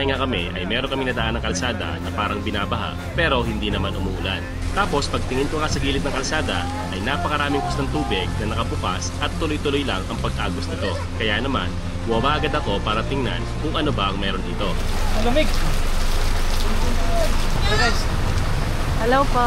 nagbiyahe nga kami ay meron kami nadaan ng kalsada na parang binabaha pero hindi naman umuulan. Tapos pagtingin ko nga sa gilid ng kalsada ay napakaraming kustang tubig na nakabukas at tuloy-tuloy lang ang pag-agos nito. Kaya naman, bumaba agad ako para tingnan kung ano ba ang meron dito. Malamig! Hey guys! Hello po!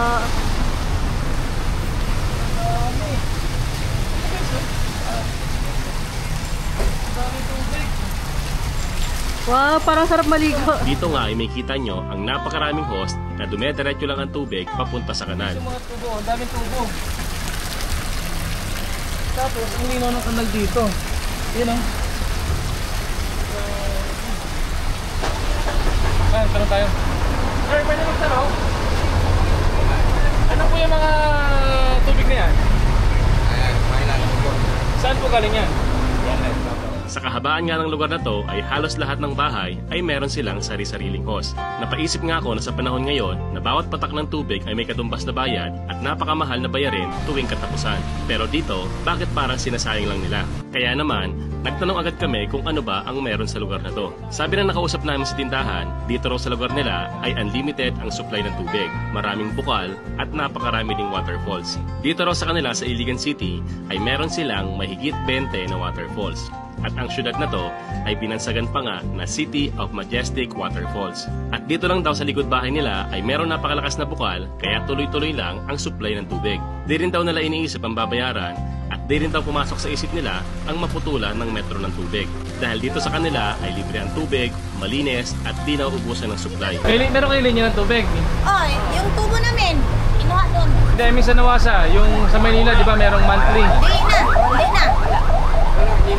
Wow, parang sarap maligo. Dito nga ay may kita nyo ang napakaraming hose na dumediretso lang ang tubig papunta sa kanal. Yung mga tubo, ang daming tubo. Tapos, ang linaw ng kanal dito. Yan o. Ayan, tanong tayo. Sir, pwede magtanong? Ano po yung mga tubig na yan? Saan po galing yan? Sa kahabaan nga ng lugar na to ay halos lahat ng bahay ay meron silang sari-sariling hose. Napaisip nga ako na sa panahon ngayon na bawat patak ng tubig ay may katumbas na bayad at napakamahal na bayarin tuwing katapusan. Pero dito, bakit parang sinasayang lang nila? Kaya naman, nagtanong agad kami kung ano ba ang meron sa lugar na to. Sabi na nakausap namin sa tindahan, dito raw sa lugar nila ay unlimited ang supply ng tubig. Maraming bukal at napakarami ding waterfalls. Dito raw sa kanila sa Iligan City ay meron silang mahigit 20 na waterfalls. At ang syudad na to ay binansagan pa nga na City of Majestic Waterfalls. At dito lang daw sa likod bahay nila ay meron napakalakas na bukal kaya tuloy-tuloy lang ang supply ng tubig. Di rin daw nila iniisip ang babayaran at di rin daw pumasok sa isip nila ang maputulan ng metro ng tubig. Dahil dito sa kanila ay libre ang tubig, malinis at di na uubusan ng supply. Meron kayo linya ng tubig? Oh, yung tubo namin, inuha doon. Hindi, minsan nawasa. Yung sa Manila, di ba merong monthly? Hindi na.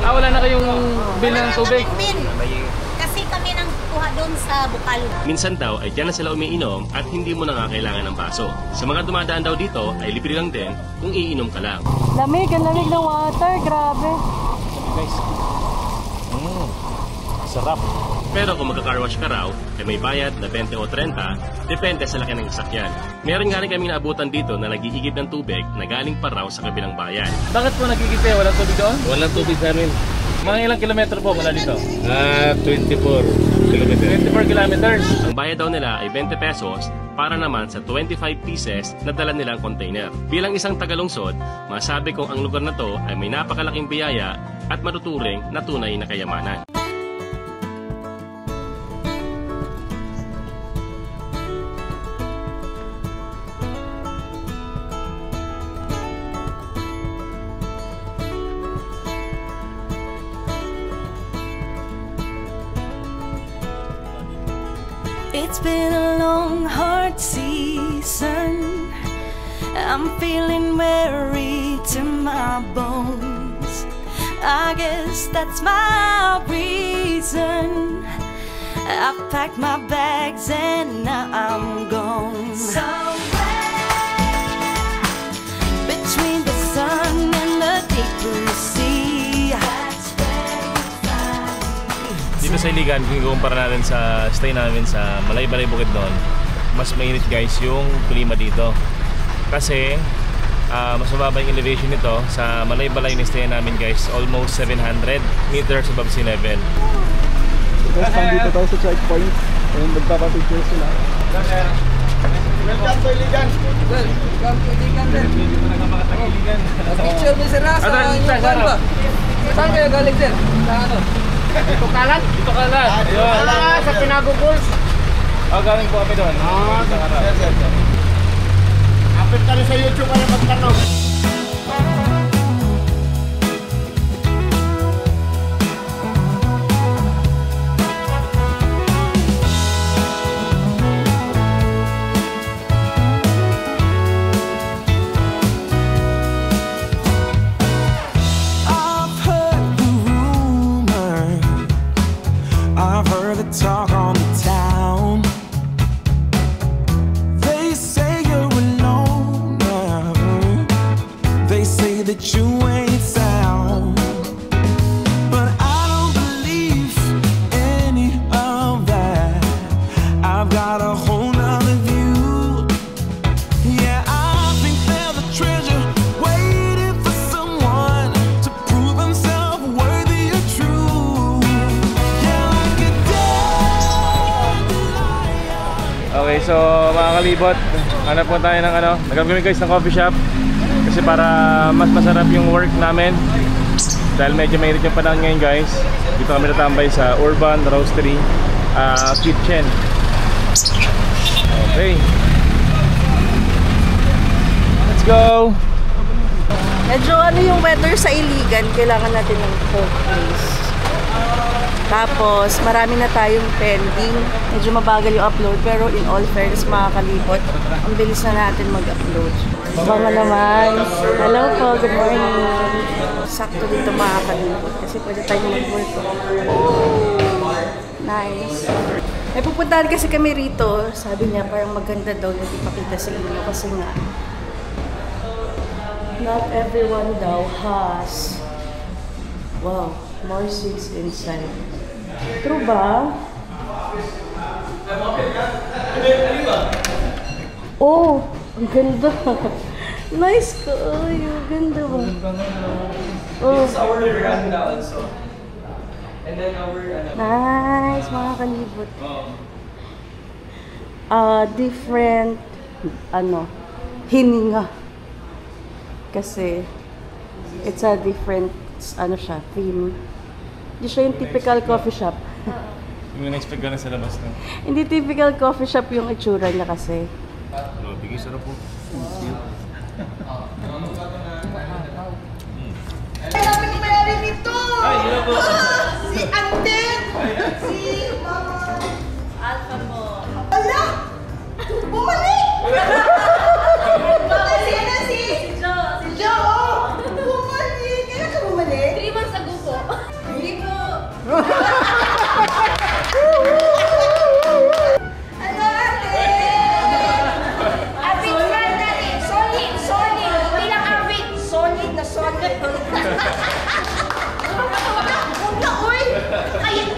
Wala na kayong bill ng tubig? Bill. Kasi kami nang kuha doon sa bukal. Minsan daw ay dyan na sila umiinom at hindi mo na nga kailangan ng baso. Sa mga dumadaan daw dito ay libre lang din kung iinom ka lang. Lamig, ang lamig ng water, grabe. Guys, sarap. Pero kung magka-car wash ka raw, ay may bayad na 20 o 30, depende sa laki ng sasakyan. Meron nga rin kaming naabutan dito na naghihigip ng tubig na galing pa raw sa kabilang bayan. Bakit po nagigip kayo? Walang tubig doon? Walang tubig sa amin. Mga ilang kilometro po mula dito? 24 kilometers. 24 kilometers. Ang bayad daw nila ay 20 pesos para naman sa 25 pieces na dala nilang container. Bilang isang tagalungsod, masabi kong ang lugar na to ay may napakalaking biyaya at matuturing na tunay na kayamanan. It's been a long, hard season. I'm feeling weary to my bones. I guess that's my reason. I've packed my bags and now I'm gone. Somewhere between the sun and the deep blue sea. Dito sa Iligan, kung ikukumpara natin sa stay namin sa Malay-Balay Bukidnon, mas mainit guys yung klima dito. Kasi mas mababa yung elevation nito. Sa Malay-Balay na stay namin guys, almost 700 meters above sea level. Guys, dito tayo sa checkpoint. Ayun, magpapapicture sila. Welcome to Iligan! Welcome to Iligan din! Dito na nga makatag-Iligan. Picture mo sila sa inyong ban ba? Saan kayo galing sir? Sa ano? Dito kalan? Dito kalan. Ayun, sa Pinago Falls. Galing po kami doon. Sir. Apit ka rin sa YouTube para magtanong. I've heard the talk on the town. They say you're alone now. They say that you ain't sound. But I don't believe any of that. I've got a whole nother view. Yeah, I think there's a treasure waiting for someone to prove himself worthy or true. Yeah, like a day So mga kalibot, hanap po tayo ng ano, naghanap kami guys ng coffee shop kasi para mas masarap yung work namin dahil medyo mainit yung panahon ngayon guys. Dito kami natambay sa Urban Roastery Kitchen. Okay, let's go! Medyo ano yung weather sa Iligan, kailangan natin ng cold place. Tapos, marami na tayong pending. Medyo mabagal yung upload, pero in all fairness, mga kalibot, ang bilis na natin mag-upload. Mga naman. Hello po, good morning. Sakto dito mga kalibot, kasi pwede tayong mag-work. Nice. May pupuntahan kasi kami rito. Sabi niya, parang maganda daw na ipakita sa inyo kasi nga, not everyone daw has, wow, more seats inside. True ba? Oh, ang ganda. Nice ka. Ay, ang ganda ba? Oh. This is our veranda also. And then our nice, mga kalibot. Different, hininga. Kasi, it's a different, siya, theme. Hindi siya yung typical coffee shop. Yung na-expect ka na sa labas na. Hindi typical coffee shop yung itsura niya kasi. Bigay sarap po. Kailangan ni Mary nito! Ay, yun po! Si Anden! Si Mama! Alpha po! Ala! Bumalik! Si Joe! Si Joe! Bumalik! Kailan ka bumalik? 3 months ago po. Hindi po! Ano ate? Abit friend natin! Solid! Solid! Hindi lang abit! Solid na solid! Huwag na, uy!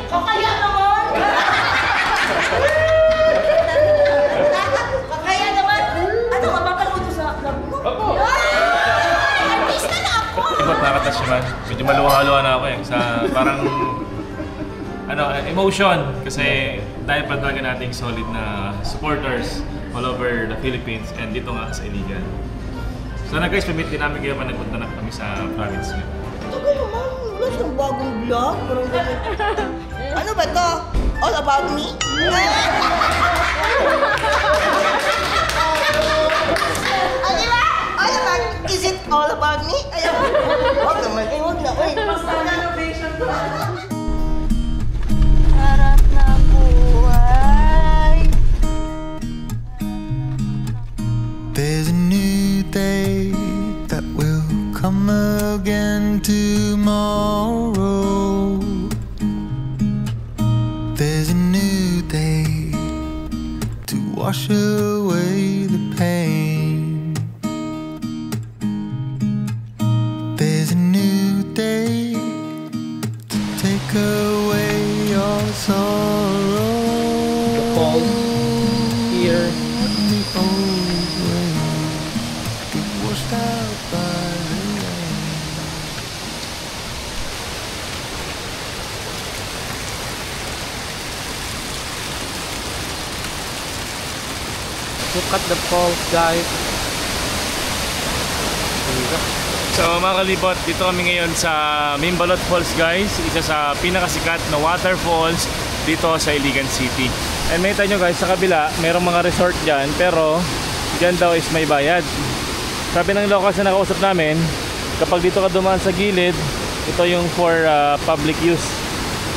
Kakaya naman! Kakaya naman! Ano ka, mapanood sa vlog mo? Opo! Artista na ako! Ikot nakatas naman. Medyo maluha-luha na ako eh. Sa parang emotion. Kasi dahil pa talaga nating solid na supporters all over the Philippines and dito nga sa Iligan. So na guys, pamit din namin kayo pa nagpunta na kami sa province niyo. Tagal naman, wala siyang bagong vlog. Ano ba to? All about me? Ano ba? All about, is it all about me? Ayaw. Huwag naman, huwag na. Harap na buhay. There's a new day that will come again tomorrow. There's a new day to wash away the pain. There's a new day to take away your sorrow. The fall here. The old way get washed out by the rain. Look at the falls, guys. So mga kalibot, dito kami ngayon sa Mimbalot Falls guys. Isa sa pinakasikat na waterfalls dito sa Iligan City. And makita nyo guys, sa kabila, merong mga resort dyan. Pero dyan daw is may bayad. Sabi ng locals na nakausap namin, kapag dito ka dumaan sa gilid, ito yung for public use.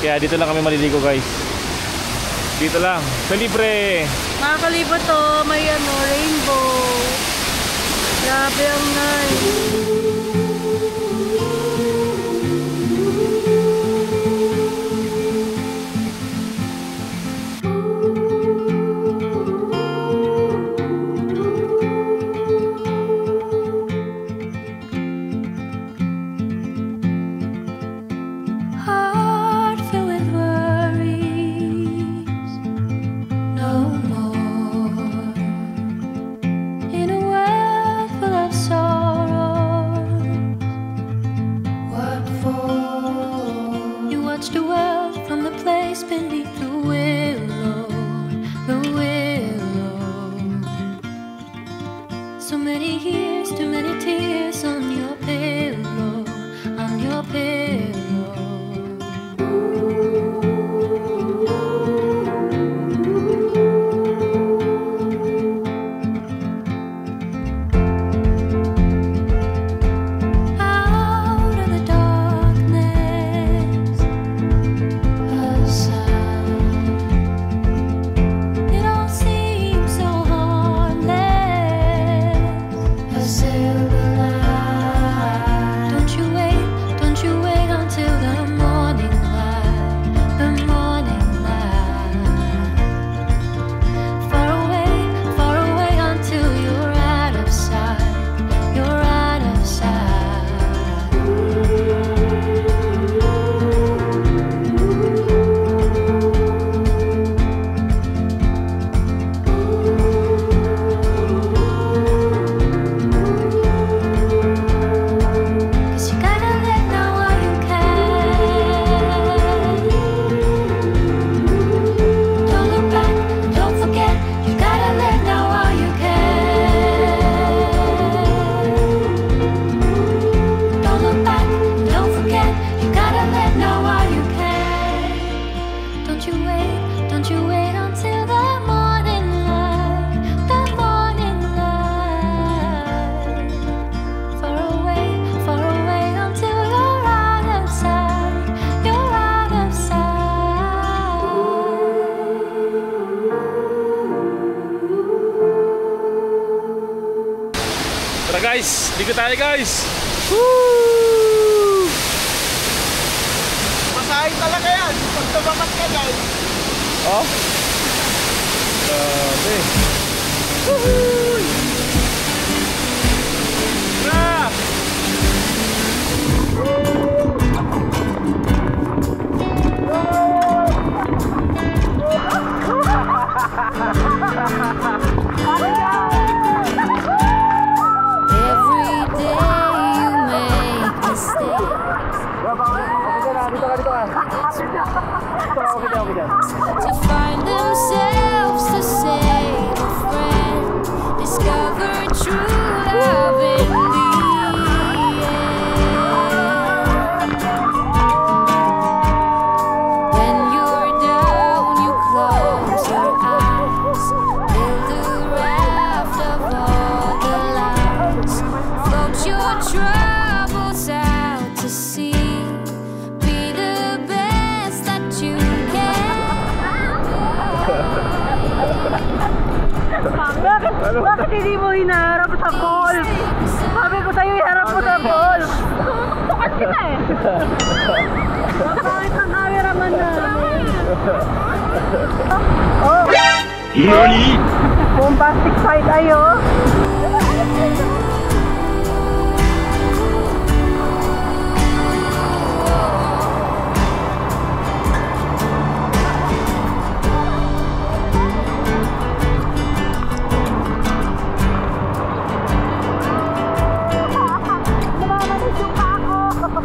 Kaya dito lang kami maliligo guys. Dito lang, sa libre. Mga kalibot to, may rainbow. Grabe ang nice. Heart filled with worries, no more. In a world full of sorrow, many years, too many tears on your pillow, on your pillow. Tara guys, ligo tayo guys. Woo! Masahin talaga yan. Pag tumamat ka dyan. Oh? Grabe. Woohoo! Tara! To find themselves, to save a friend, discover true love in the end. When you're down, you close your eyes, build a raft of all the lights, float your troubles out to sea. Bakit hindi mo hinaharap sa ball? Sabi ko sa'yo, iharap mo sa ball. Tukat sila eh. Bakit ang cameraman namin? Oh! Nani? Bombastic side ayo.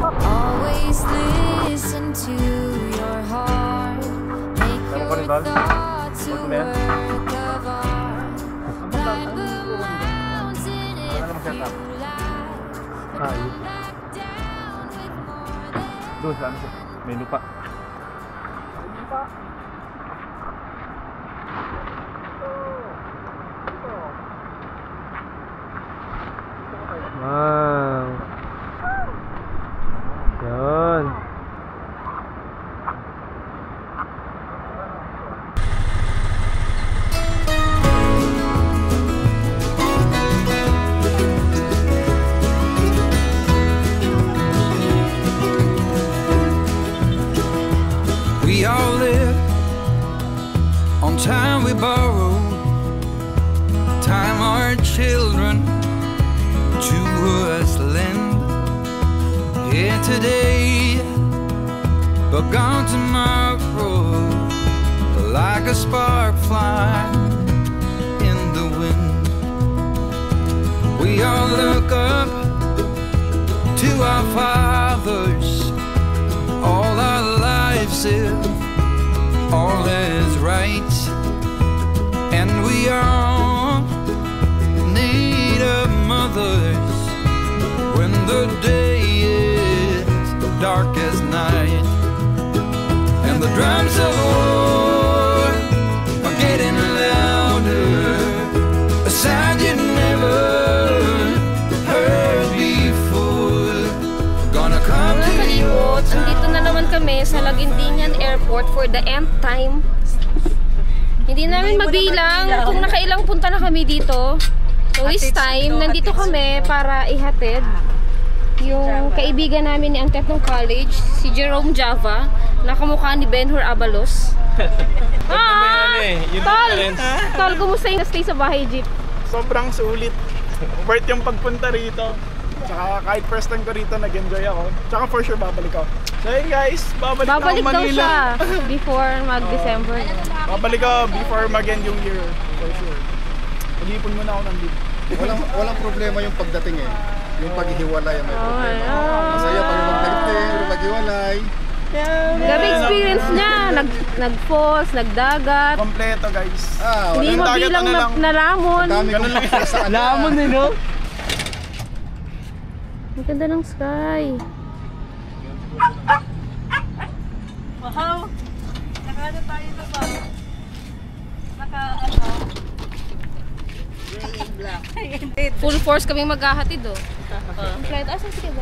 Always listen to your heart. Make your thoughts a work of art. Climb the mountain if you like. Come back down with more than Doon sa may lupa. Wow. Yun. We all live on time we borrow, time our children to us lend. Here today, but gone tomorrow, like a spark flying in the wind. We all look up to our fathers, all our lives if all is right, and we all need a airport for the nth time. Hindi namin mabilang kung nakailang punta na kami dito. So this time, nandito kami para ihatid yung kaibigan namin ni Antet ng college, si Jerome Java, na kamukha ni Benhur Abalos. Tol, kumusta yung stay sa bahay jeep? Sobrang sulit. Worth yung pagpunta rito. Tsaka kahit first time ko rito, nag-enjoy ako. Tsaka for sure, babalik ako. So yun guys, babalik ako Manila. Daw siya before mag-December. Babalik ako before mag-end yung year. For sure. Mag-ipon muna ako ng leave. Walang problema yung pagdating eh. Yung paghihiwalay ang may problema. Masaya pag magdating, maghiwalay. Gabi experience niya. Nag-falls, nagdagat. Kompleto guys. Hindi mabilang na lamon. Ganun lang sa Lamon eh, no? Ang ganda ng sky. Wow! Nakano tayo na ba? Full force kaming maghahatid oh. Ang flight, asan sige ba?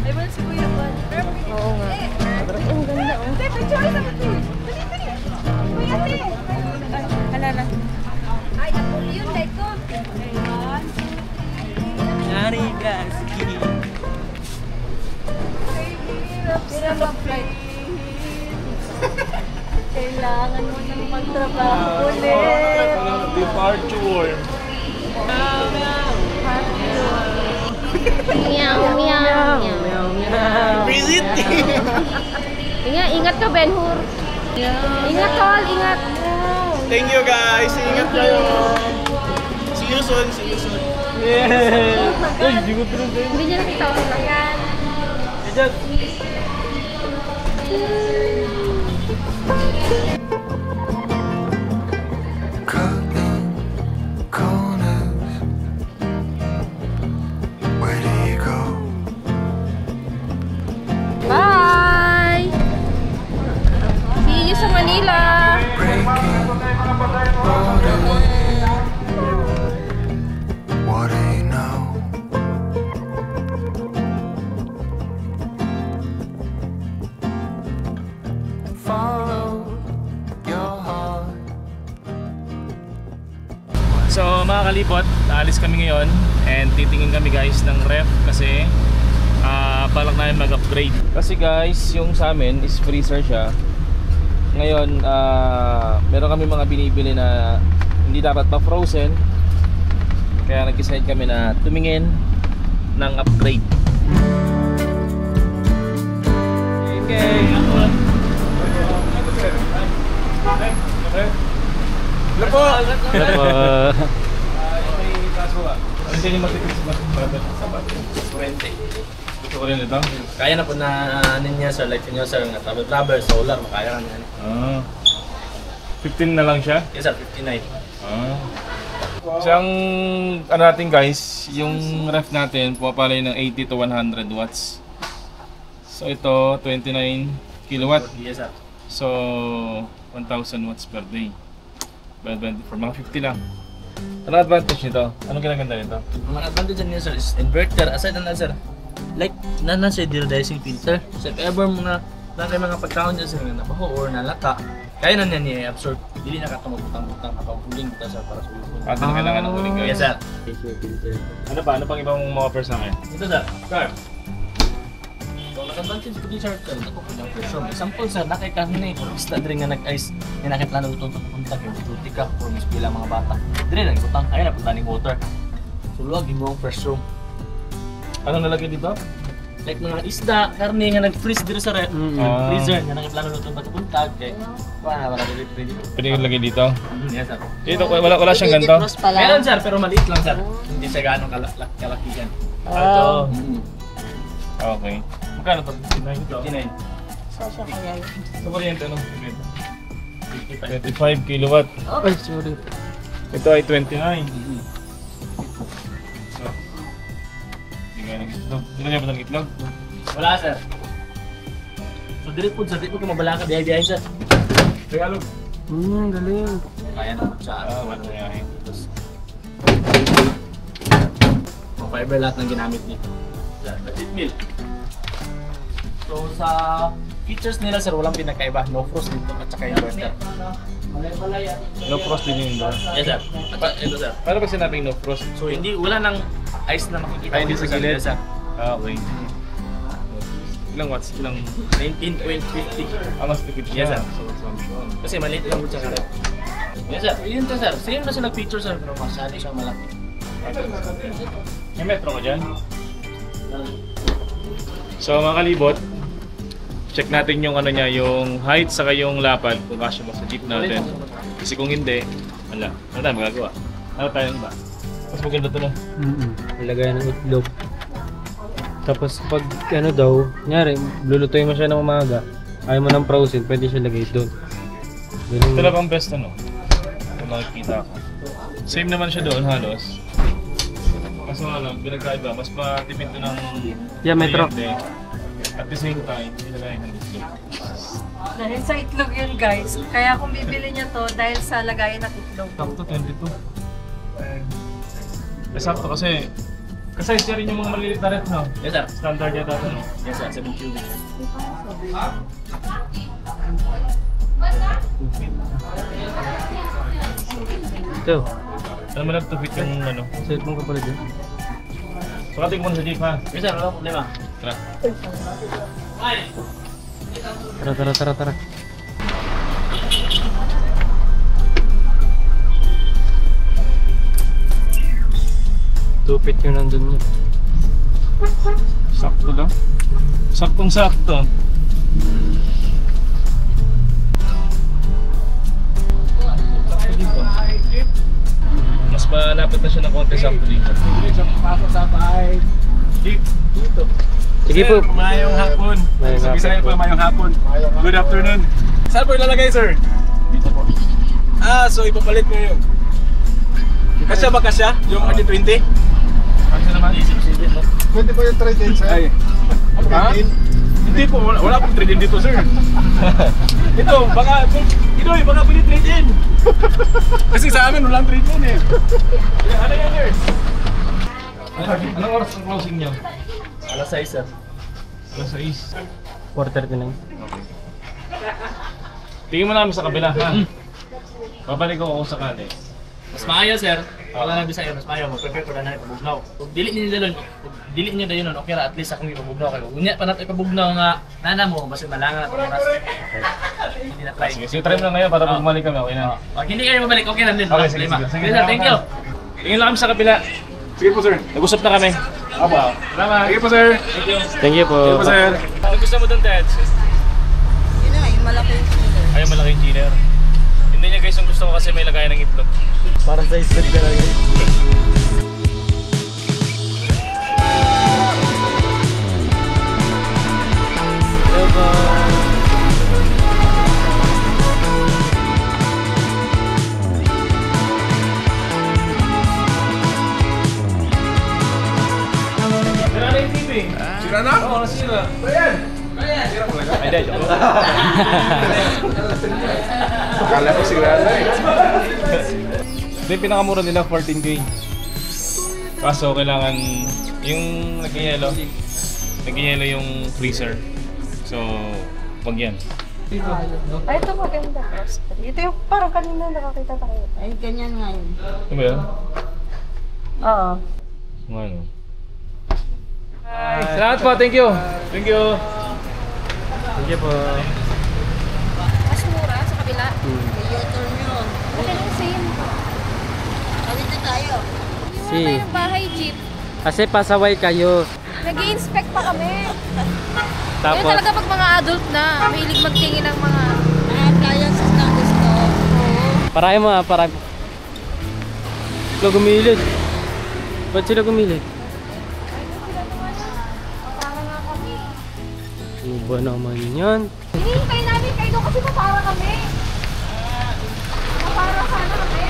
Ay, wala si Kuya Juan. Oo nga. Ay, ang ganda oh. Halala. Ay, napulo yun, like ko. Nari guys. Hirap ang flight. Kailangan mo nang magtrabaho ulit. Departure. Meow, meow, meow. Visit! Ingat ka, Benhur. Ingat, tol, ingat. Thank you guys. Ingat kayo. See you soon. Yeah. Uy, di ko pinunod. Hindi niya nakita ko lang. Cutting corners. Where do you go? Bye! See you sa Manila! Breaking borders. What do you know? Follow your heart. So mga kalipot, naalis kami ngayon and titingin kami guys ng ref kasi balak namin mag-upgrade. Kasi guys, yung sa amin is freezer siya. Ngayon, meron kami mga binibili na hindi dapat pa-frozen. Kaya nag-decide kami na tumingin ng upgrade. Okay. Lapo! Ano yung matipid sa bato? 20. Gusto ko rin ito? Kaya na po na niya sir, like niyo sir, nga travel, solar, makaya na yan. 15 na lang siya? Yes sir, 59. So ang ano natin guys, yung ref natin pumapalay ng 80 to 100 watts. So ito 29 kilowatt. Yes sir. So 1,000 watts per day. But for mga 50 lang. Ano advantage nito? Anong ginaganda nito? Ang advantage niya sir is inverter. Aside na sir, like na siya deionizing filter. So if ever mga pagkaon niya sir na baho or nalata, kaya na niya i-absorb. Hindi na katamag-butang kapaguling kita sir para sa ulo. Ito na kailangan ng uling Yes sir. Ano pa? Ano pang ibang mga offers na ngayon? Ito sir. Car. So nag-advantage ko din sir. Ito po yung pressure. Example sir, nakaikarne. Kung isla diri nga nag-ice, nga nakita na utong papunta kay duty ka or mas pila mga bata. Diri lang butang kaya na punta ni water. So luwag yung pressure. Ano nalagay dito? Like mga isda, karne nga nag-freeze dito sa freezer nga nakita na utong papunta kay para ready. Pwede yung lagay dito? Yes sir. Dito, wala siyang ganito? Meron sir, pero maliit lang sir. Hindi siya gaano kalakihan. Ito. Okay. Magkano to? 59. Sasya kaya yun. Sa kuryente, anong kuryente? 25 kilowatt. Ay, sorry. Ito ay 29. So, hindi kaya ng itlog. Hindi kaya ba ng itlog? Wala sir. So dili po ko mabalaka biyahe sir. Tagalog. Galing. Kaya na po siya. Wala na yahin. Fiber lahat ng ginamit niya. Budget meal. So sa features nila sir, walang pinakaiba. No frost dito at saka inverter. No frost din yung indoor. Yes sir. Ito sir. Paano pag sinabing no frost? So wala nang ice na makikita. Ay, hindi sa gilid. Yes sir. Ah, okay. Ilang watts? Ilang? 19.50. Mas tipid siya. Yes sir. So, consumption. Kasi maliit lang siya sir. Yes sir. Yun to sir. Same na sila feature sir, pero masyado siyang malaki. May metro ka dyan? So mga kalibot, check natin yung ano niya, yung height saka yung lapad kung kasya mo sa jeep natin. Kasi kung hindi, wala. Ano tayo magagawa? Ano tayo ba? Mas maganda ito na. Ilagay ng itlog. Tapos pag ano daw, nyari, lulutuin mo siya ng umaga, ayaw mo ng frozen, pwede siya lagay doon. Ito talagang best ano. Ito makikita ko. Same naman siya doon halos. Kaso nga lang, pinagkaiba, mas matipid ito ng metro. kuryente. At the same time, nilagay ng itlog. Dahil sa itlog yun guys. Kaya kung bibili niya to dahil sa lagayan ng itlog. Sakto, 22. Sakto kasi size niya rin yung mga maliliit na red, no? Yes sir. Standard yata ito, no? Yes sir, 7 cubic. Ito. Alam mo lang, tupit yung ano. Cellphone ka pala dyan. Sukatin ko muna sa jeep, ha? Yes sir, wala problema. Tara. Tara. Tupit yung nandun niya. Sakto lang. Saktong-sakto. Mas malapit na siya ng konti sakto dito. Pasok sa bahay. Jeep, dito. Sige po. Mayong hapon. Mayong Sa hapon Bisaya po. po, mayong hapon. Good afternoon. Saan po ilalagay, sir? Dito po. So ipapalit mo yung... Kasya ba kasya? Yung RD20? Ano naman? Pwede ba yung trade-in, sir? Ay. Ha? Hindi po, wala pong trade-in dito, sir. Ito, baka pwede trade-in. Kasi sa amin, walang trade-in eh. Ano yan, sir? Anong oras ang closing niyo? Alas 6 sir. Alas 6. 4:39. Tingin mo namin sa kabila, ha? Babalik ko kung sakali. Mas maayo sir. Wala na Bisaya, mas maayo. Mag-prepare ko na na ipabugnaw. Kung dili niyo dalon, okay ra at least akong ipabugnaw kayo. Unya pa nato ipabugnaw nga nana mo, basta malangan at oras. Hindi na try. Sige, try mo lang ngayon para pag bumalik kami, okay na? Pag hindi kayo mabalik, okay lang din. Okay, sige, Problema. sige. Sige sir, thank you. Tingin lang kami sa kabila. Sige po, sir. Nag-usap na kami. Aba. Salamat. Sige po, sir. Thank you. Thank you po. Sige po, sir. Ano gusto mo doon, Ted? Yun na, yung malaking chiller. Ay, malaking chiller. Hindi niya guys, yung gusto ko kasi may lagayan ng itlog. Para sa itlog ka lang. Sira na yung TV. Sira na? Oo, nasira. Ayan. Ay, dahil. Joke lang. Akala ko sira na eh. Ito yung pinakamura nila, 14K. Kaso kailangan yung nag-yellow yung freezer. So, wag yan. Ay, ito maganda. Ito yung parang kanina nakakita tayo. Ay, ganyan nga yun. Ano ba yan? Oo. Kung ano. Salamat po, thank you. Thank you. Thank you po. Mas mura sa kabila. U-turn yun. Okay lang same. Dito tayo. Iwan Si. tayo ng bahay jeep. Kasi pasaway kayo. Nag-i-inspect pa kami. Kaya Tapos, talaga pag mga adult na, mahilig magtingin ng mga... Appliances na gusto. parahin mo ah, parahin mo. Sila gumilid. Ba't sila gumilid? Para nga kami. Ano ba naman yan? Hinihintay namin kayo doon kasi mapara kami. Mapara sana kami.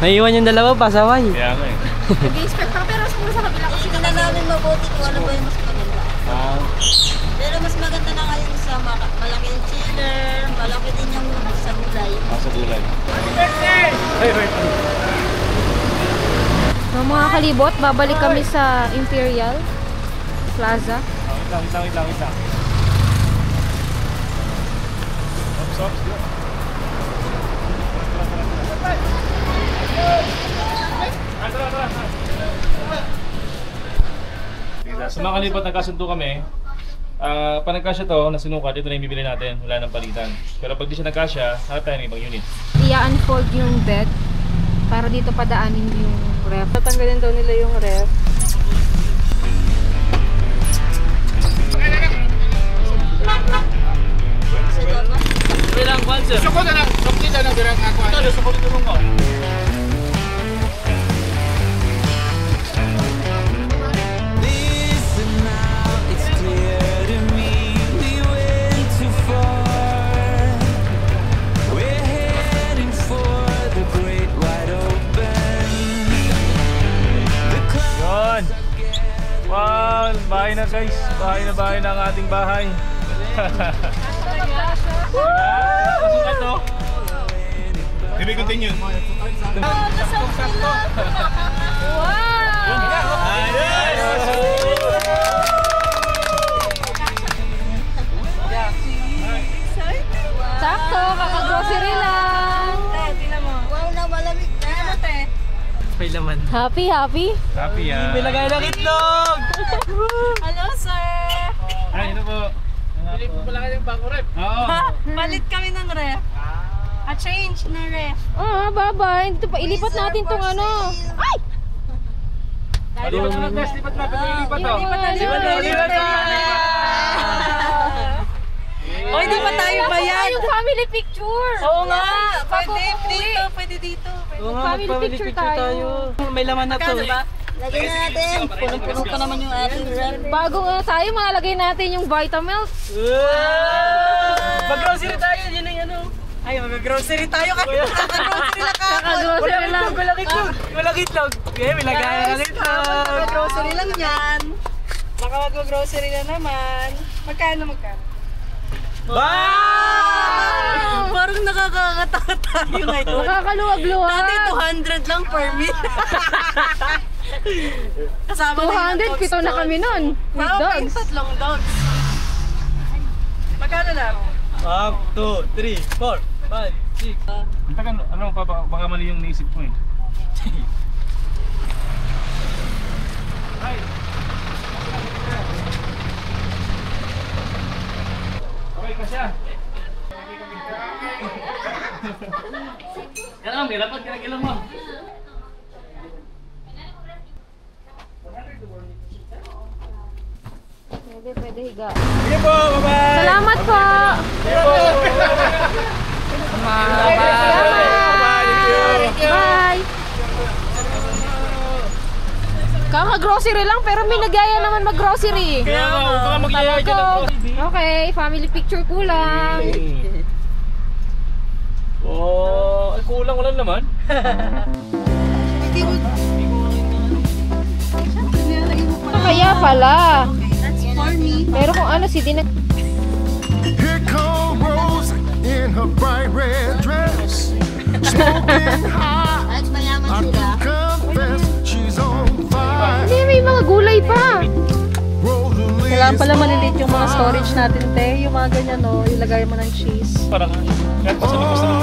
Naiiwan yung dalawa, pasaway. Kaya nga eh. Nag-i-inspect pa pero mas mura sa kabila kasi Tingnan namin mabuti kung ano ba yung mas maganda. Pero mas maganda na ngayon sa malaking chiller, malaki din yung sa gulay. Sa gulay. mga kalibot, babalik kami sa Imperial Plaza. Wait lang. Sa mga kalipat nagkasunto kami, pag nagkasya to, nasinukat, ito na yung bibili natin, wala nang palitan. Pero pag di siya nagkasya, harap tayo ng ibang unit. I-unfold yung bed para dito padaanin yung ref. Tatanggalin daw nila yung ref. Bilang kwanser. Suko na lang. Sukli na lang dirang ako. Ito, suko dito mo. Listen now, it's clear to me we went too far. We're heading for the great wide open. The Yun! Wow! Bahay na guys! Bahay na ang ating bahay. Sukat to. Maybe continue. Sakto, kaka-grocery lang. Wow na malamig na. May laman. Happy? Happy May lagay ng itlog! Hello, sir! Ay, ito po. Bili po pala kayong bago rep. Oo. Palit kami ng ref. Change na ref. Bye-bye. Ito pa, ilipat natin tong ano. Ay! Lipat na lang, Tess. Lipat na. Pwede ilipat to. Lipat na. O, hindi pa tayo bayad. Yung family picture. Oo nga. Bago Pwede umuwi. dito, pwede dito. Oo nga, Family mag-family picture picture tayo. May laman na to. Magkano ba? Lagyan na natin. Punong-puno pa naman yung ating ref. Bago tayo, malalagay natin yung Vitamilk. Mag-grocery tayo, yun ang ano. Ay, mag-grocery tayo kasi kaka-grocery na kahapon. Kaka-grocery lang. Walang itlog. Walang itlog. Okay, may lagay ng itlog. Mag-grocery lang yan. Baka mag-grocery na naman. Magkano? Wow! Parang nakakakatawa tayo ngayon. Nakakaluwag-luwag. Dati 200 lang per meal. Kasama na yung 200, pito na kami nun. With Parang dogs. yung tatlong dogs. Magkano lang? 1, 2, 3, 4, 5, 6. Ano, baka mali yung naisip ko eh. Ay! Okay ka siya. Yan lang, may rapat kinakilang mo. Pwede higa. Sige po, bye-bye! Salamat po! Bye! Kaka-grocery lang pero may nagaya naman mag-grocery. Kaya nga, huwag ka magyaya dyan ng grocery. Okay, family picture kulang. Oh, ay kulang wala naman. Kaya pala. That's for me. Pero kung ano, si Dina... Here come Rose in her bright red dress, smoking hot. At mayaman I sila. confess she's on fire. Hindi, may mga gulay pa. Rosalie Kailangan pala malilit yung mga storage natin, te. Yung mga ganyan, no? Ilagay mo ng cheese. Parang, kahit pa sa labas na